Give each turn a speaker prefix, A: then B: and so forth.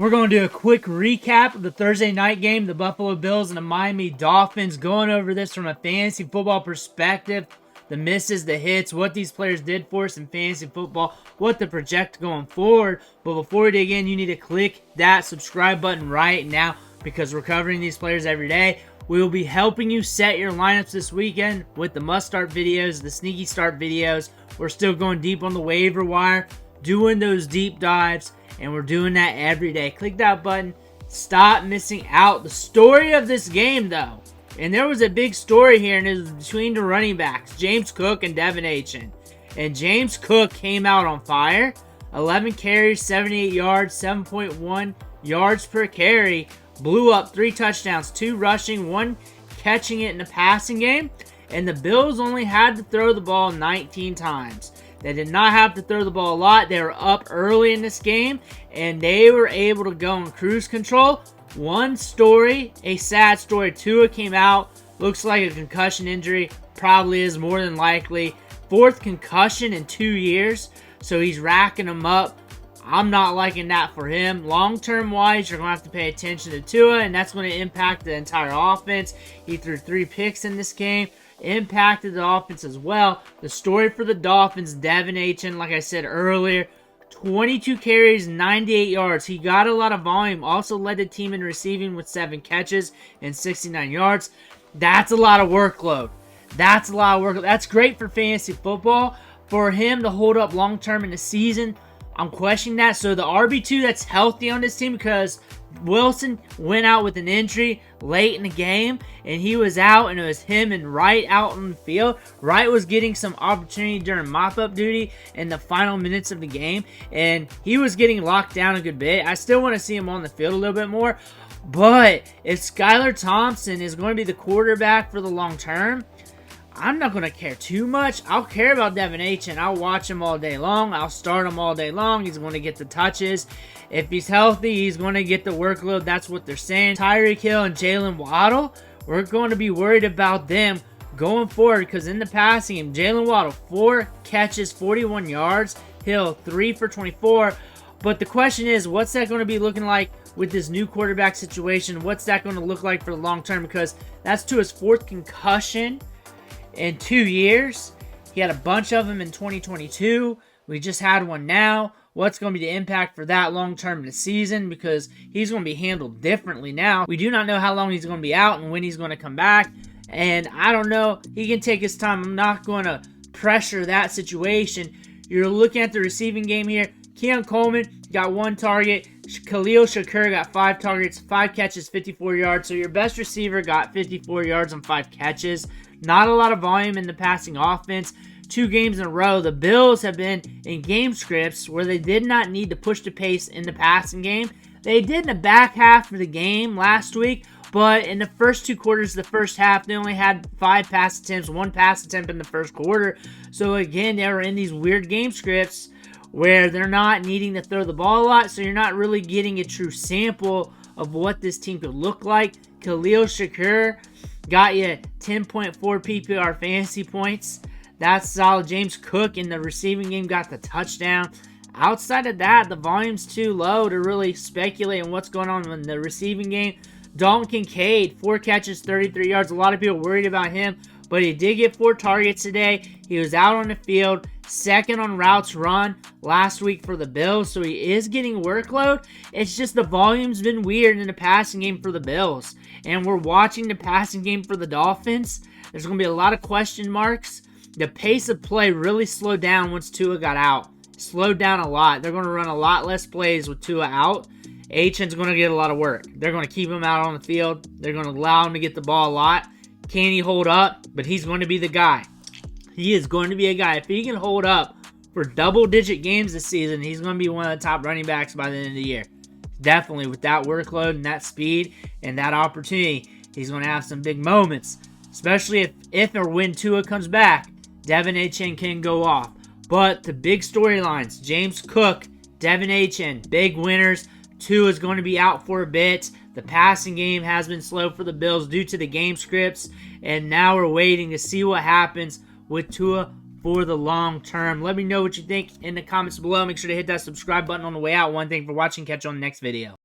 A: We're going to do a quick recap of the Thursday night game, the Buffalo Bills and the Miami Dolphins, going over this from a fantasy football perspective, the misses, the hits, what these players did for us in fantasy football, what to project going forward. But before we dig in, you need to click that subscribe button right now because we're covering these players every day. We will be helping you set your lineups this weekend with the must-start videos, the sneaky start videos. We're still going deep on the waiver wire, doing those deep dives, and we're doing that every day. Click that button. Stop missing out. The story of this game, though, and there was a big story here, and it was between the running backs, James Cook and Devon Achane. And James Cook came out on fire. 11 carries, 78 yards, 7.1 yards per carry. Blew up 3 touchdowns, 2 rushing, 1 catching it in the passing game. And the Bills only had to throw the ball 19 times. They did not have to throw the ball a lot. They were up early in this game, and they were able to go in cruise control. One story, a sad story. Tua came out, looks like a concussion injury. Probably is more than likely. 4th concussion in 2 years, so he's racking them up. I'm not liking that for him. Long-term wise, you're going to have to pay attention to Tua, and that's going to impact the entire offense. He threw 3 picks in this game. Impacted the offense as well. The story for the Dolphins, Devon Achane, like I said earlier, 22 carries, 98 yards. He got a lot of volume. Also led the team in receiving with 7 catches and 69 yards. That's a lot of workload. That's a lot of workload. That's great for fantasy football. For him to hold up long-term in the season, I'm questioning that. So the RB2 that's healthy on this team, because Wilson went out with an injury late in the game, and he was out, and it was him and Wright out on the field. Wright was getting some opportunity during mop-up duty in the final minutes of the game, and he was getting locked down a good bit. I still want to see him on the field a little bit more, but if Skylar Thompson is going to be the quarterback for the long term, I'm not going to care too much. I'll care about Devon Achane. I'll watch him all day long. I'll start him all day long. He's going to get the touches. If he's healthy, he's going to get the workload. That's what they're saying. Tyreek Hill and Jalen Waddle, we're going to be worried about them going forward, because in the passing game, Jalen Waddle, 4 catches, 41 yards. Hill, 3 for 24. But the question is, what's that going to be looking like with this new quarterback situation? What's that going to look like for the long term? Because that's to his 4th concussion in 2 years. He had a bunch of them in 2022. We just had one now. What's going to be the impact for that long-term in the season? Because he's going to be handled differently now. We do not know how long he's going to be out and when he's going to come back. And I don't know. He can take his time. I'm not going to pressure that situation. You're looking at the receiving game here. Keon Coleman got 1 target. Khalil Shakur got 5 targets, 5 catches, 54 yards. So your best receiver got 54 yards on 5 catches. Not a lot of volume in the passing offense. 2 games in a row, the Bills have been in game scripts where they did not need to push the pace in the passing game. They did in the back half of the game last week, but in the first 2 quarters of the first half, they only had 5 pass attempts, 1 pass attempt in the first quarter. So again, they were in these weird game scripts where they're not needing to throw the ball a lot, so you're not really getting a true sample of what this team could look like. Khalil Shakur got you 10.4 PPR fantasy points. That's solid. James Cook in the receiving game got the touchdown. Outside of that, the volume's too low to really speculate on what's going on in the receiving game. Dalton Kincaid, 4 catches, 33 yards. A lot of people worried about him, but he did get 4 targets today. He was out on the field, 2nd on routes run last week for the Bills, so he is getting workload. It's just the volume's been weird in the passing game for the Bills, and we're watching the passing game for the Dolphins. There's going to be a lot of question marks. The pace of play really slowed down once Tua got out. Slowed down a lot. They're going to run a lot less plays with Tua out. Achane's going to get a lot of work. They're going to keep him out on the field. They're going to allow him to get the ball a lot. Can he hold up? But he's going to be the guy. He is going to be a guy. If he can hold up for double-digit games this season, he's going to be one of the top running backs by the end of the year. Definitely, with that workload and that speed and that opportunity, he's going to have some big moments. Especially if or when Tua comes back, Devon Achane can go off. But the big storylines, James Cook, Devon Achane, big winners. Tua is going to be out for a bit. The passing game has been slow for the Bills due to the game scripts. And now we're waiting to see what happens with Tua for the long term. Let me know what you think in the comments below. Make sure to hit that subscribe button on the way out. One thing for watching. Catch you on the next video.